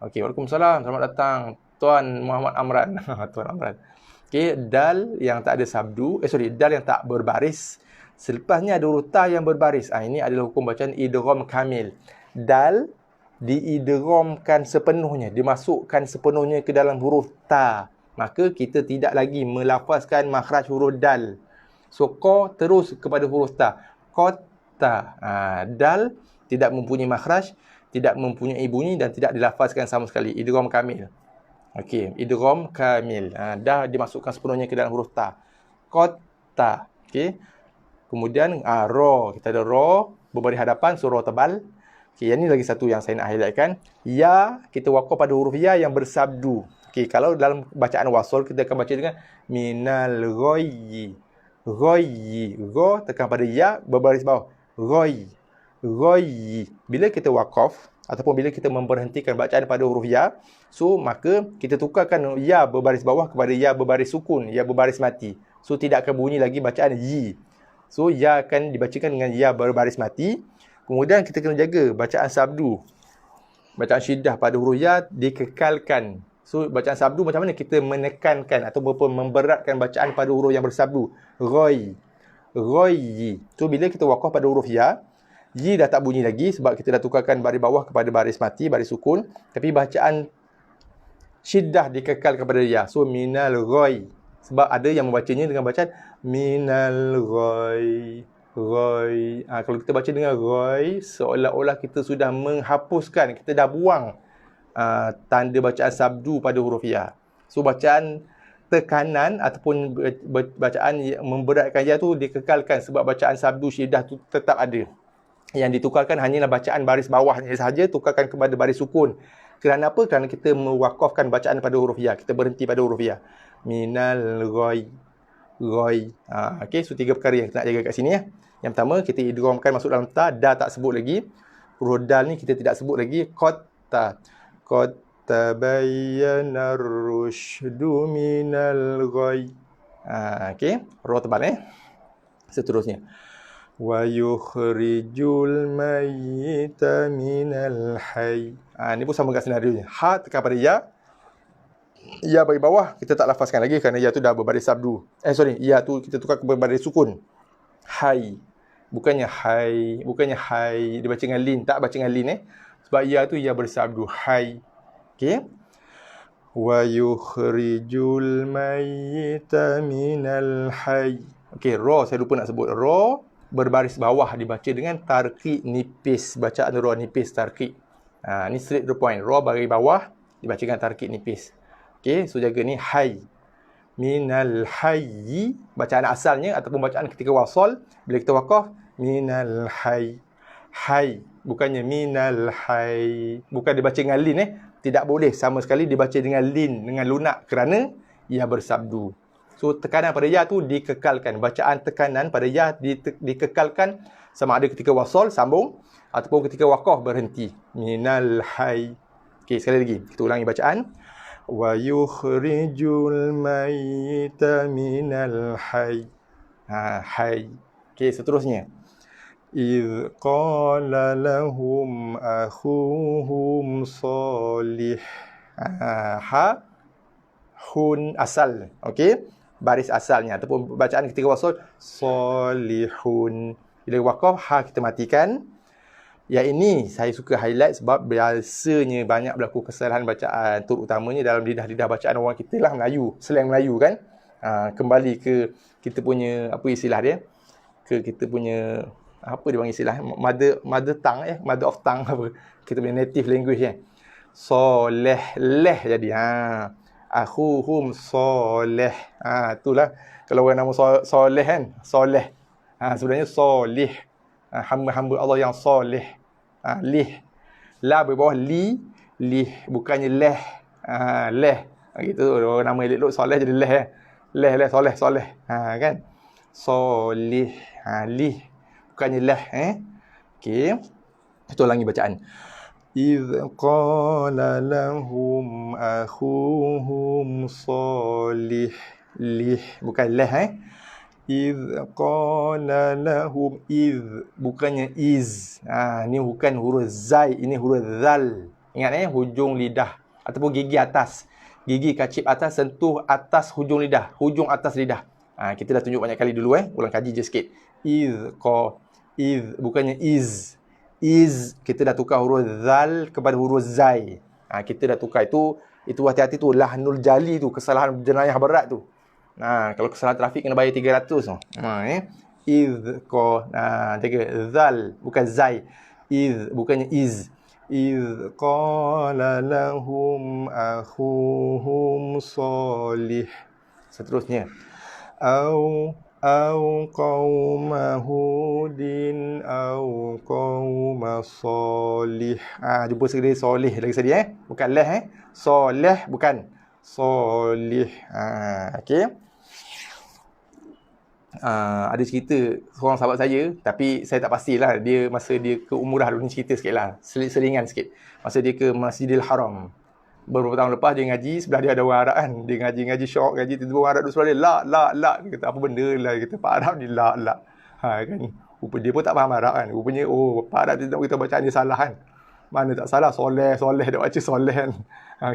Okey, Waalaikumsalam. Selamat datang Tuan Muhammad Amran. Tuan Amran. Okey, dal yang tak ada sabdu, dal yang tak berbaris. Selepasnya ada huruf ta yang berbaris. Ini adalah hukum bacaan idgham kamil. Dal diidghamkan sepenuhnya, dimasukkan sepenuhnya ke dalam huruf ta. Maka kita tidak lagi melafazkan makhraj huruf dal. So, qa terus kepada huruf ta. Qata. Dal tidak mempunyai makhraj, tidak mempunyai bunyi dan tidak dilafazkan sama sekali. Idgham kamil. Okey, idgham kamil. Dah dimasukkan sepenuhnya ke dalam huruf ta. Qata. Okey. Kemudian ra, kita ada ra berbaris hadapan, so ra tebal. Okey, yang ni lagi satu yang saya nak highlightkan. Ya, kita waqaf pada huruf ya yang bersabdu. Okey, kalau dalam bacaan wasal kita akan baca dengan minal ghayyi. Ghayyi. Gha tekan pada ya berbaris bawah. Ghayyi. Ghayyi. Bila kita waqaf ataupun bila kita memberhentikan bacaan pada huruf ya, so maka kita tukarkan ya berbaris bawah kepada ya berbaris sukun, ya berbaris mati. So tidak akan bunyi lagi bacaan yi. So ya akan dibacakan dengan ya berbaris mati. Kemudian kita kena jaga bacaan sabdu. Bacaan syiddah pada huruf ya dikekalkan. So bacaan sabdu macam mana kita menekankan ataupun memberatkan bacaan pada huruf yang bersabdu. Ghayy. Ghayyi. So bila kita waqaf pada huruf ya, yi dah tak bunyi lagi sebab kita dah tukarkan baris bawah kepada baris mati, baris sukun. Tapi bacaan syiddah dikekal kepada ya. So minal ghayy. Sebab ada yang membacanya dengan bacaan minal ghayy. Ghayy. Kalau kita baca dengan ghayy, seolah-olah kita sudah menghapuskan, kita dah buang tanda bacaan sabdu pada huruf ya. So bacaan tekanan ataupun bacaan yang memberatkan ya tu dikekalkan sebab bacaan sabdu syiddah tu tetap ada. Yang ditukarkan hanyalah bacaan baris bawahnya sahaja, tukarkan kepada baris sukun. Kerana apa? Kerana kita mewakafkan bacaan pada huruf ya. Kita berhenti pada huruf ya. Minal ghayy. Ghayy. Okey, so 3 perkara yang kita nak jaga kat sini Yang pertama, kita idghamkan masuk dalam ta, dah tak sebut lagi. Huruf dal ni kita tidak sebut lagi. Qata. tabayyana ar-rusydu minal ghayy. Okey, ra tebal Seterusnya. Wa yukhrijul mayyita minal hayy. Ni pun sama dengan senario ni. Ha tekan pada ya. Ya bagi bawah kita tak lafazkan lagi kerana ya tu dah berbaris sabdu. Ya tu kita tukar ke berbaris sukun. Hai. Bukannya hai, dibaca dengan lin, tak baca dengan lin Sebab ya tu ya bersabdu hai. Okey. Wa yukhrijul mayyita minal hayy. Okey, ra saya lupa nak sebut. Ra berbaris bawah dibaca dengan tarqiq nipis. Bacaan ra nipis tarqiq. Ni straight to the point. Ra baris bawah dibaca dengan tarqiq nipis. Okey, so jaga ni hayy. Minal hayy, bacaan asalnya ataupun bacaan ketika wasal, bila kita waqaf minal hayy. Hayy, bukannya minal hayy. Bukan dibaca dengan lin Tidak boleh sama sekali dibaca dengan lin, dengan lunak kerana ia bersabdu. So tekanan pada ya tu dikekalkan. Bacaan tekanan pada ya dikekalkan sama ada ketika wasal sambung ataupun ketika waqaf berhenti. Minal hayy. Okey, sekali lagi kita ulangi bacaan. Wa yukhrijul mayyita minal hayy. Hayy. Okey, seterusnya. إذ قال لهم أخوهم صالح. Hun asal. Okey, baris asalnya ataupun bacaan ketika wasal salihun. Bila waqaf ha kita matikan. Yang ini saya suka highlight sebab biasanya banyak berlaku kesalahan bacaan terutamanya dalam lidah-lidah bacaan orang kita lah, Melayu, slang Melayu kan. Kembali ke kita punya apa istilah dia? Ke kita punya apa dia panggil istilah? Mother tongue mother of tongue apa? Kita punya native language Soleh leh jadi. Akhuhum soleh. Itulah kalau orang nama soleh kan, soleh. Sebenarnya solih. Hamba-hamba Allah yang soleh. Lih. La bawah li, lih bukannya leh. Leh. Gitu orang nama elok soleh jadi leh. Leh soleh. Kan? Solih. Lih bukannya leh Okey. Kita ulangi bacaan. إذ قال لهم أخوهم صالح. Lih bukan leh إذ قال لهم. إذ bukannya iz. Ni bukan huruf zai, ini huruf zal. Ingat hujung lidah ataupun gigi atas. Gigi kacip atas sentuh atas hujung lidah, hujung atas lidah. Kita dah tunjuk banyak kali dulu ulang kaji je sikit. Iz bukannya iz. Iz kita dah tukar huruf zal kepada huruf zai. Kita dah tukar itu hati-hati tu, lahnul jali tu, kesalahan jenayah berat tu. Kalau kesalahan trafik kena bayar 300 tu. Iz jaga zal bukan zai. Iz bukannya iz. Iz qala lahum akhuhum salih. Seterusnya. Au qauma hudin au qauma salih. Jumpa sekali solih lagi tadi bukan leh soleh bukan solih. Okey. Ada cerita seorang sahabat saya, tapi saya tak pastilah dia masa dia ke umrah dulu, ni cerita sikitlah, selingan sikit. Masa dia ke Masjidil Haram beberapa tahun lepas, dia ngaji, sebelah dia ada orang Arab kan. Dia ngaji syok, tiba-tiba orang Arab duduk sebelah dia, la. Dia kata, apa benda lah, dia kata, Pak Arab ni la. Kan. Dia pun tak faham Arab kan. Rupanya, Pak Arab dia nak kita bacaan dia salah kan. Mana tak salah, soleh, dia baca soleh kan.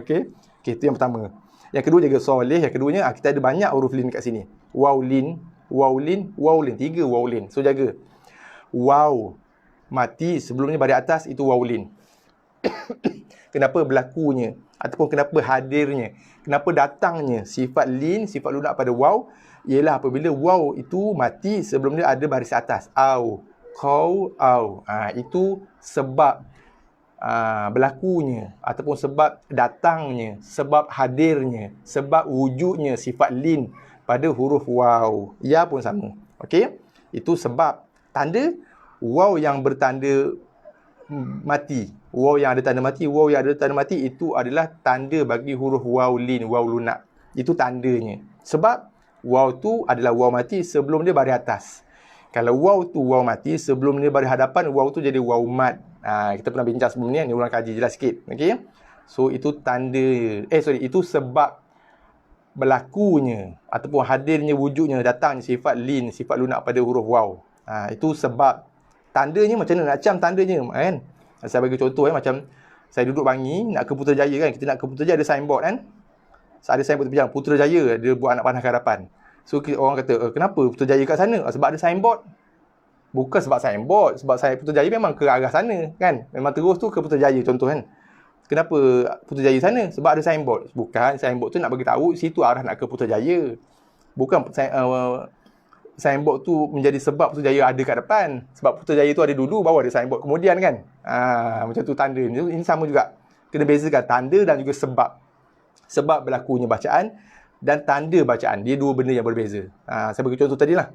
Okey, itu yang pertama. Yang kedua jaga soleh. Yang keduanya, kita ada banyak huruf lin kat sini. Waw lin. 3 waw lin. So jaga. Waw mati sebelumnya baris atas, itu waw lin. Kenapa berlakunya ataupun kenapa hadirnya, kenapa datangnya sifat lin, sifat lunak pada waw, ialah apabila waw itu mati sebelum dia ada baris atas. Au, kau, au. Itu sebab berlakunya ataupun sebab datangnya, sebab hadirnya, sebab wujudnya sifat lin pada huruf waw. Ya pun sama. Okey? Itu sebab tanda waw yang bertanda mati. Waw yang ada tanda mati, itu adalah tanda bagi huruf waw lin, waw lunak. Itu tandanya. Sebab waw tu adalah waw mati sebelum dia baris atas. Kalau waw tu waw mati sebelum dia baris hadapan, waw tu jadi waw mat. Kita pernah bincang sebelum ni ulang kaji jelas sikit. Okey. So itu tanda, itu sebab berlakunya ataupun hadirnya wujudnya, datangnya sifat lin, sifat lunak pada huruf waw. Itu sebab. Tandanya macam mana nak cam tandanya kan? Saya bagi contoh macam saya duduk Bangi nak ke Putrajaya kan. Kita nak ke Putrajaya ada signboard kan? Ada signboard terpijang Putrajaya, dia buat anak panah harapan. So orang kata, kenapa Putrajaya kat sana? Sebab ada signboard. Bukan sebab signboard, sebab saya Putrajaya memang ke arah sana kan. Memang terus tu ke Putrajaya contoh kan. Kenapa Putrajaya sana? Sebab ada signboard. Bukan, signboard tu nak bagi tahu situ arah nak ke Putrajaya. Bukan signboard tu menjadi sebab Putrajaya ada kat depan. Sebab Putrajaya tu ada dulu, baru ada signboard kemudian kan. Macam tu tanda. Ini sama juga. Kena bezakan tanda dan juga sebab. Sebab berlakunya bacaan dan tanda bacaan. Dia dua benda yang berbeza. Saya bagi contoh tadi lah.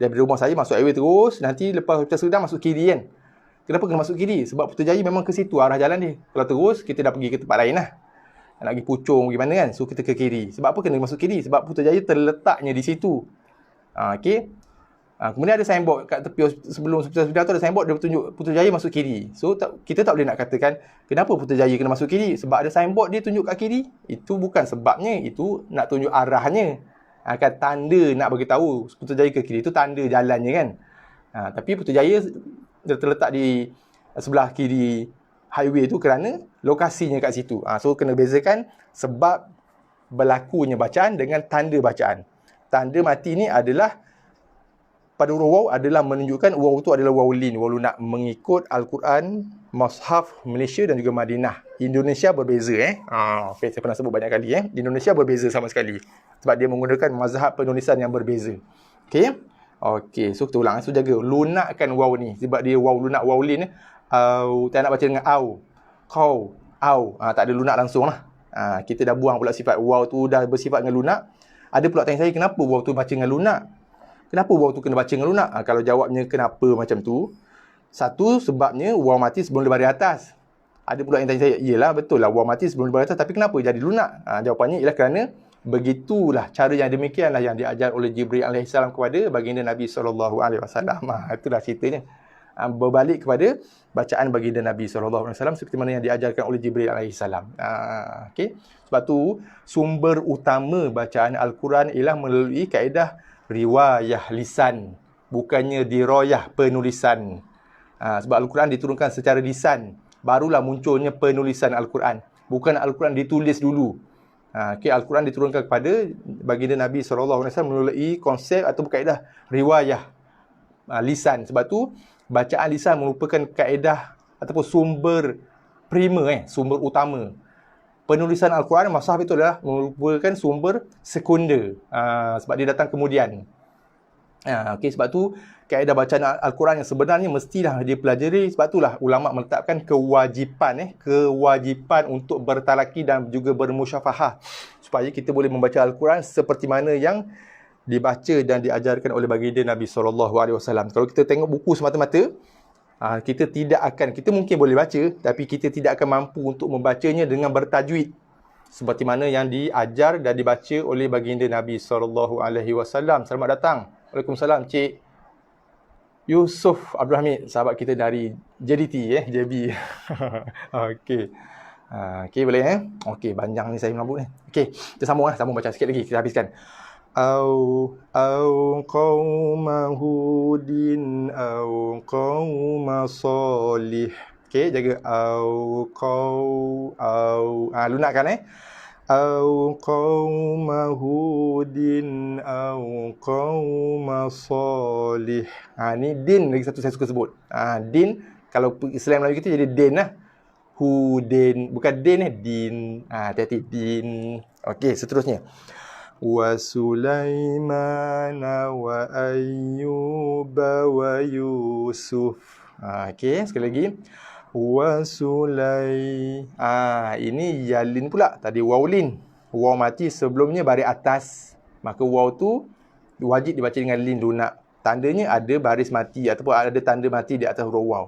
Dari rumah saya masuk highway terus, nanti lepas Putra Sedang masuk kiri kan. Kenapa kena masuk kiri? Sebab Putrajaya memang ke situ arah jalan dia. Kalau terus, kita dah pergi ke tempat lain lah. Nak pergi Puchong, pergi mana kan. So kita ke kiri. Sebab apa kena masuk kiri? Sebab Putrajaya terletaknya di situ. Okey. Kemudian ada signboard kat tepi sebelum Putra Sedang tu ada signboard dia tunjuk Putrajaya masuk kiri. So kita tak boleh nak katakan kenapa Putrajaya kena masuk kiri? Sebab ada signboard dia tunjuk kat kiri. Itu bukan sebabnya, itu nak tunjuk arahnya. Kan tanda nak bagi tahu Putrajaya ke kiri, itu tanda jalannya kan. Tapi Putrajaya dia terletak di sebelah kiri highway tu kerana lokasinya kat situ. So kena bezakan sebab berlakunya bacaan dengan tanda bacaan. Tanda mati ni adalah pada huruf waw adalah menunjukkan waw tu adalah waw lin, waw lunak, mengikut Al-Quran, Mushaf Malaysia dan juga Madinah. Indonesia berbeza okay, saya pernah sebut banyak kali Di Indonesia berbeza sama sekali. Sebab dia menggunakan mazhab penulisan yang berbeza. Okey, so kita ulang. So jaga lunakkan waw ni. Sebab dia waw lunak, waw lin. Tak nak baca dengan au. Kau, au. Tak ada lunak langsung lah. Kita dah buang pula sifat waw tu dah bersifat dengan lunak. Ada pula tanya saya, kenapa waw tu baca dengan lunak? Kenapa waw tu kena baca dengan lunak? Kalau jawabnya kenapa macam tu, satu, sebabnya waw mati sebelum dia baris atas. Ada pula yang tanya saya, iyalah betul lah waw mati sebelum dia baris atas, tapi kenapa jadi lunak? Jawapannya ialah kerana begitulah cara yang demikianlah yang diajar oleh Jibril alaihissalam kepada baginda Nabi SAW. Itulah ceritanya. Berbalik kepada bacaan baginda Nabi SAW seperti mana yang diajarkan oleh Jibril alaihissalam. Okay. Sebab tu sumber utama bacaan Al-Quran ialah melalui kaedah riwayah lisan, bukannya dirayah penulisan. Sebab Al-Quran diturunkan secara lisan, barulah munculnya penulisan Al-Quran. Bukan Al-Quran ditulis dulu. Al-Quran diturunkan kepada baginda Nabi SAW melalui konsep atau kaedah riwayah lisan. Sebab tu bacaan lisan merupakan kaedah ataupun sumber prima, sumber utama. Penulisan Al-Quran, Mushaf itu adalah merupakan sumber sekunder. Sebab dia datang kemudian. Sebab tu kaedah bacaan Al-Quran yang sebenarnya mestilah dipelajari. Sebab itulah ulama meletakkan kewajipan untuk bertalaki dan juga bermusyafahah, supaya kita boleh membaca Al-Quran seperti mana yang dibaca dan diajarkan oleh baginda Nabi SAW. Kalau kita tengok buku semata-mata, kita mungkin boleh baca, tapi kita tidak akan mampu untuk membacanya dengan bertajwid seperti mana yang diajar dan dibaca oleh baginda Nabi SAW. Selamat datang. Waalaikumsalam Cik Yusuf Abdul Hamid, sahabat kita dari JDT JB. Okey boleh Okey, panjang ni saya melambut ni. Okey, kita sambung baca sikit lagi, kita habiskan. Au qauma hudin au qauma salih. Okey, jaga lunakkan au qauma hudin au qauma salih. Ni din lagi satu saya suka sebut. Din kalau Islam Melayu kita jadi din lah. Hudin, bukan din din. Hati-hati din. Okey, seterusnya. Wa Sulaimana wa Ayyuba wa Yusuf. Okey, sekali lagi. Wa ini yalin pula. Tadi wawlin. Waw mati sebelumnya baris atas. Maka waw tu wajib dibaca dengan lin lunak. Tandanya ada baris mati ataupun ada tanda mati di atas huruf waw.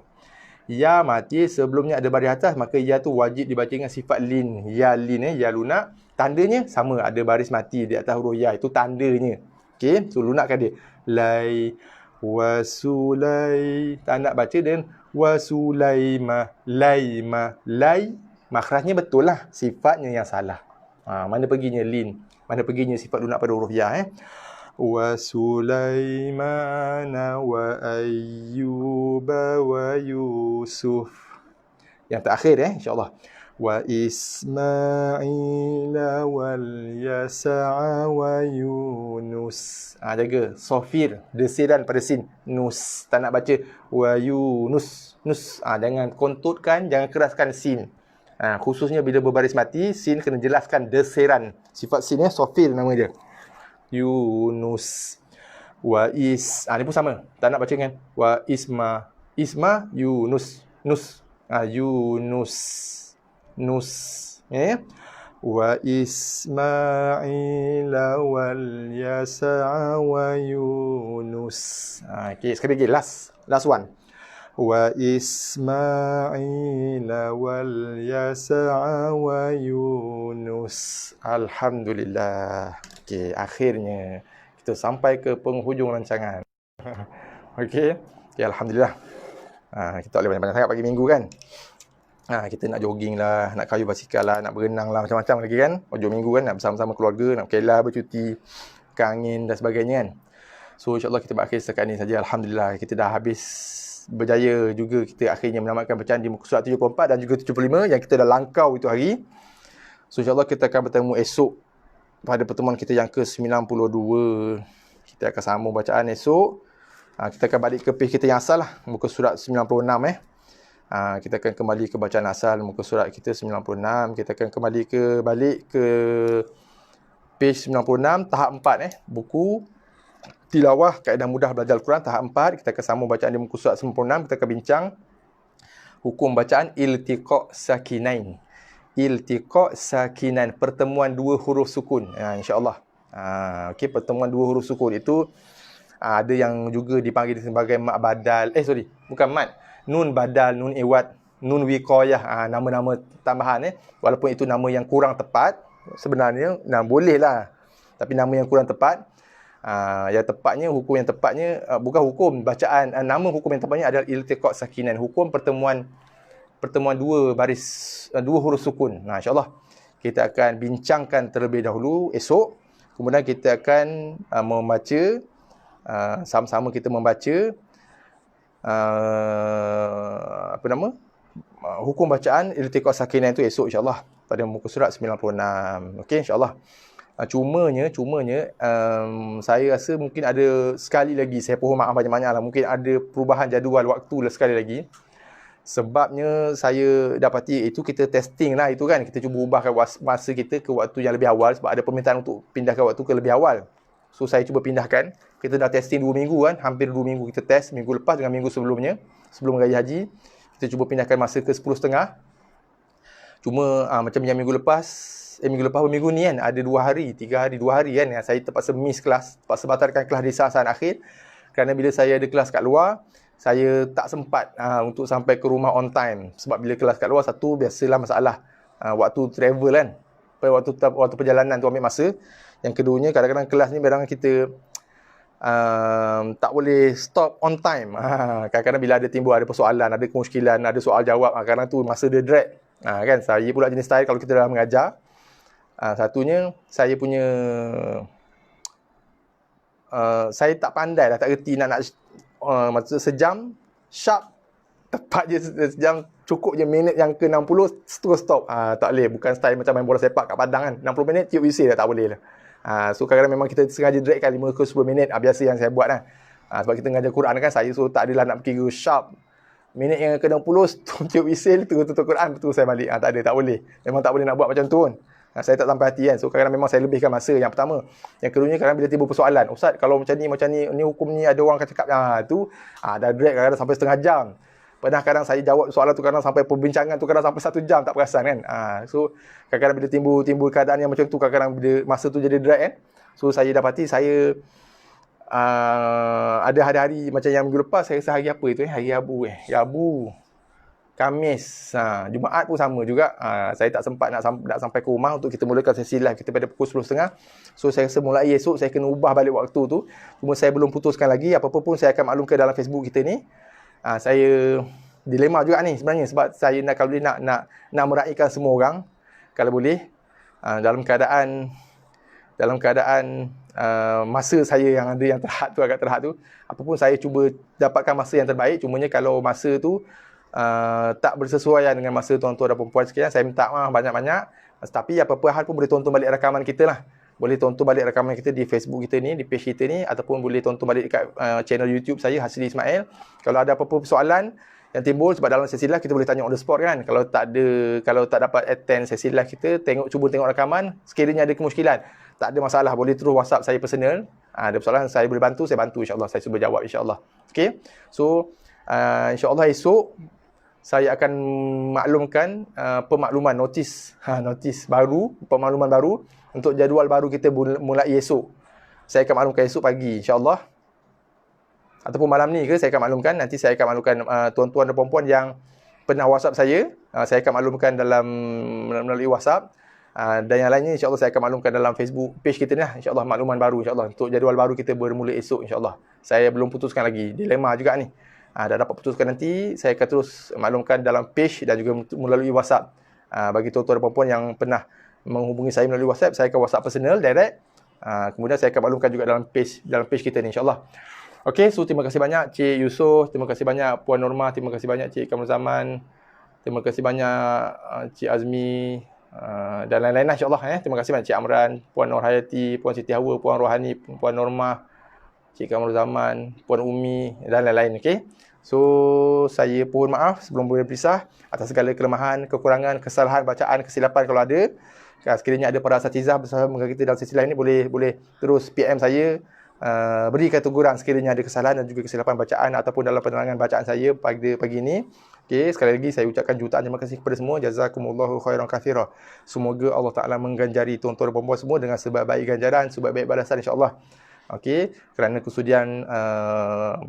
Ya mati sebelumnya ada baris atas, maka ya tu wajib dibaca dengan sifat lin. Ya lin ya lunak. Tandanya sama, ada baris mati di atas huruf ya. Itu tandanya. Okey, so lunakkan dia. Lai wa sulai. Tak nak baca dengan wa sulaima. Lai Makhrajnya betul lah, sifatnya yang salah. Mana perginya lin? Mana perginya sifat lunak pada huruf ya Wa Sulaimana wa Ayyuba wa Yusuf. Yang terakhir insya-Allah. Wa Ismaila wal Yasa'a wa Yunus. Jaga sofir, desiran pada sin. Nus. Tak nak baca wa Yunus. Nus. Jangan kontutkan, jangan keraskan sin. Khususnya bila berbaris mati, sin kena jelaskan desiran. Sifat sin sofir nama dia. Yunus. Wa is. Ni pun sama. Tak nak baca kan? Wa Isma. Isma Yunus. Nus. Yunus. Nus. Wa Ismaila wal Yasa'a wa Yunus. Okay, sekali lagi. Last one. Wa Ismaila wal Yasa'a wa Yunus. Alhamdulillah. Okay, akhirnya kita sampai ke penghujung rancangan. Okay, Alhamdulillah. Kita tak boleh banyak-banyak sangat pagi minggu kan. Kita nak jogging lah, nak kayu basikal lah, nak berenang lah, macam-macam lagi kan. Hujung minggu kan, nak bersama-sama keluarga, nak berkelah, bercuti, ke angin dan sebagainya kan. So insyaAllah kita berakhir setakat ni saja. Alhamdulillah, kita dah habis berjaya juga. Kita akhirnya menamatkan bacaan di muka surat 74 dan juga 75 yang kita dah langkau itu hari. So insyaAllah kita akan bertemu esok pada pertemuan kita yang ke-92. Kita akan sambung bacaan esok. Kita akan balik ke page kita yang asal lah, muka surat 96 kita akan kembali ke bacaan asal muka surat kita 96. Kita akan kembali balik ke page 96 tahap 4 buku tilawah kaedah mudah belajar Al-Quran tahap 4. Kita akan sambung bacaan di muka surat 96. Kita akan bincang hukum bacaan iltiqa' sakinain. Iltiqa' sakinain, pertemuan dua huruf sukun. InsyaAllah. Okey, pertemuan dua huruf sukun itu ada yang juga dipanggil sebagai mat badal. Bukan mat. Nun badal, nun iwad, nun wiqayah, nama-nama tambahan walaupun itu nama yang kurang tepat sebenarnya, boleh lah, tapi nama yang kurang tepat. Yang tepatnya, hukum yang tepatnya bukan hukum bacaan, nama hukum yang tepatnya adalah iltiqa' sakinan, hukum pertemuan dua huruf sukun. InsyaAllah kita akan bincangkan terlebih dahulu esok. Kemudian kita akan membaca, sama-sama kita membaca hukum bacaan iltiqa' sakinah itu esok insyaAllah pada muka surat 96. Okey, insyaAllah. Cumanya saya rasa mungkin ada sekali lagi, saya mohon maaf banyak-banyak lah, mungkin ada perubahan jadual waktu lah sekali lagi. Sebabnya saya dapati itu kita testing lah itu kan, kita cuba ubahkan masa kita ke waktu yang lebih awal sebab ada permintaan untuk pindahkan waktu ke lebih awal. So saya cuba pindahkan. Kita dah testing 2 minggu kan, hampir 2 minggu kita test, minggu lepas dengan minggu sebelumnya, sebelum raya haji. Kita cuba pindahkan masa ke 10.30. Cuma macam yang minggu lepas minggu ni kan, ada 2 hari, 3 hari, 2 hari kan, saya terpaksa miss kelas, terpaksa batalkan kelas di saat akhir. Kerana bila saya ada kelas kat luar, saya tak sempat untuk sampai ke rumah on time. Sebab bila kelas kat luar, satu, biasalah masalah waktu travel kan, waktu perjalanan tu ambil masa. Yang keduanya, kadang-kadang kelas ni barang kita tak boleh stop on time. Kadang-kadang bila ada persoalan, ada kemusykilan, ada soal jawab, kadang tu masa dia drag. Kan, saya pula jenis style kalau kita dah mengajar. Satunya, saya punya saya tak pandai lah, tak reti nak maksud sejam sharp, tepat je sejam, cukup je minit yang ke 60 terus stop. Tak boleh, bukan style macam main bola sepak kat padang kan, 60 minit tiup whistle dah tak boleh lah. So kadang-kadang memang kita sengaja drag kan 5 ke 10 minit, biasa yang saya buat lah. Sebab kita mengajar Quran kan, saya so tak adalah nak kira sharp minit yang ke 60 tiup whistle, tutup Quran, betul saya balik. Tak ada, tak boleh, memang tak boleh nak buat macam tu pun. Saya tak sampai hati kan. So kadang-kadang memang saya lebihkan masa, yang pertama. Yang keduanya, kadang bila timbul persoalan, Ustaz kalau macam ni hukum ni ada orang akan cakap tu dah drag kadang-kadang sampai setengah jam. Pernah kadang saya jawab soalan tu kadang sampai perbincangan tu kadang sampai 1 jam tak perasan kan. So kadang-kadang bila timbul keadaan yang macam tu, kadang-kadang bila masa tu jadi drag kan. So saya dapati saya ada hari-hari macam yang minggu lepas, saya rasa hari apa itu hari Rabu, Khamis, Jumaat pun sama juga. Saya tak sempat nak sampai ke rumah untuk kita mulakan sesi live kita pada pukul 10.30. So saya rasa mulai esok saya kena ubah balik waktu tu. Cuma saya belum putuskan lagi. Apa-apa pun saya akan maklumkan dalam Facebook kita ni. Saya dilema juga ni sebenarnya, sebab saya nak kalau boleh nak meraihkan semua orang kalau boleh, dalam keadaan masa saya yang ada yang agak terhad tu, apapun saya cuba dapatkan masa yang terbaik. Cumanya kalau masa tu tak bersesuaian dengan masa tuan-tuan dan puan-puan sekalian, saya minta maaf banyak-banyak. Tapi apa-apa hal pun boleh tonton balik rakaman kita lah. Boleh tonton balik rakaman kita di Facebook kita ni, di page kita ni, ataupun boleh tonton balik dekat channel YouTube saya, Hasri Ismail. Kalau ada apa-apa soalan yang timbul, sebab dalam sesi live kita boleh tanya on the spot kan. Kalau tak dapat attend sesi live kita, cuba tengok rakaman, sekiranya ada kemusykilan, tak ada masalah, boleh terus WhatsApp saya personal. Ada persoalan saya boleh bantu, saya bantu insya-Allah, saya cuba jawab insya-Allah. Okey. So insya-Allah esok saya akan maklumkan pemakluman notis pemaklum baru untuk jadual baru kita mulai esok. Saya akan maklumkan esok pagi insya-Allah. Ataupun malam ni ke saya akan maklumkan. Nanti saya akan maklumkan tuan-tuan dan puan-puan yang pernah WhatsApp saya akan maklumkan melalui WhatsApp. Dan yang lainnya insya-Allah saya akan maklumkan dalam Facebook page kita ni lah, insya-Allah, makluman baru insya-Allah untuk jadual baru kita bermula esok insya-Allah. Saya belum putuskan lagi, dilema juga ni. Dah dapat putuskan nanti saya akan terus maklumkan dalam page dan juga melalui WhatsApp. Bagi tuan-tuan dan puan-puan yang pernah menghubungi saya melalui WhatsApp, saya akan WhatsApp personal direct. Kemudian saya akan maklumkan juga dalam page kita ni insya-Allah. Okey, so terima kasih banyak Cik Yusof, terima kasih banyak Puan Norma, terima kasih banyak Cik Kamrul Zaman, terima kasih banyak Cik Azmi, dan lain-lain lah insya-Allah. Terima kasih banyak Cik Amran, Puan Nur Hayati, Puan Siti Hawa, Puan Rohani, Puan Norma, Cik Kamrul Zaman, Puan Umi dan lain-lain. Okey. So saya pun maaf sebelum berpisah atas segala kelemahan, kekurangan, kesalahan bacaan, kesilapan kalau ada. Sekiranya ada para asatizah bersama dengan kita dalam sesi lain ni, boleh terus PM saya, berikan teguran sekiranya ada kesalahan dan juga kesilapan bacaan ataupun dalam penerangan bacaan saya pagi ini. Okey, sekali lagi saya ucapkan jutaan terima kasih kepada semua. Jazakumullahu khairan katsira. Semoga Allah Taala mengganjari tuan-tuan dan puan-puan semua dengan sebaik-baik ganjaran, sebaik-baik balasan insya-Allah. Okey, kerana kesudian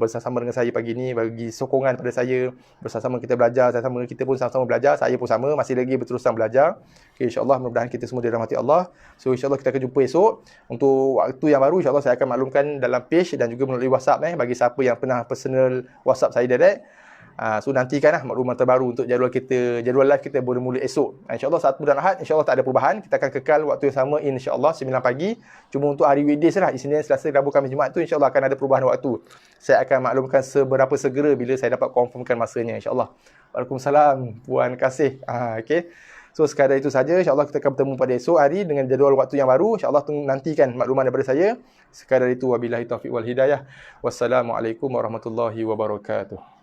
bersama dengan saya pagi ini, bagi sokongan pada saya, bersama kita belajar, sama kita pun sama-sama belajar, saya pun sama, masih lagi berterusan belajar. Okey, insya-Allah mudah-mudahan kita semua dirahmati Allah. So insya-Allah kita akan jumpa esok. Untuk waktu yang baru insya-Allah saya akan maklumkan dalam page dan juga melalui WhatsApp bagi siapa yang pernah personal WhatsApp saya direct. So nantikanlah maklumat terbaru untuk jadual live kita bermula esok. InsyaAllah Sabtu dan Ahad insyaAllah tak ada perubahan. Kita akan kekal waktu yang sama insyaAllah 9 pagi. Cuma untuk hari weekdays lah, Isnin, Selasa, Rabu, Khamis, Jumaat tu insyaAllah akan ada perubahan waktu. Saya akan maklumkan seberapa segera bila saya dapat confirmkan masanya insyaAllah. Waalaikumsalam Puan Kasih. Okay. So sekadar itu saja, insyaAllah kita akan bertemu pada esok hari dengan jadual waktu yang baru. InsyaAllah nantikan makluman daripada saya. Sekadar itu, wabillahi taufiq wal hidayah. Wassalamualaikum warahmatullahi wabarakatuh.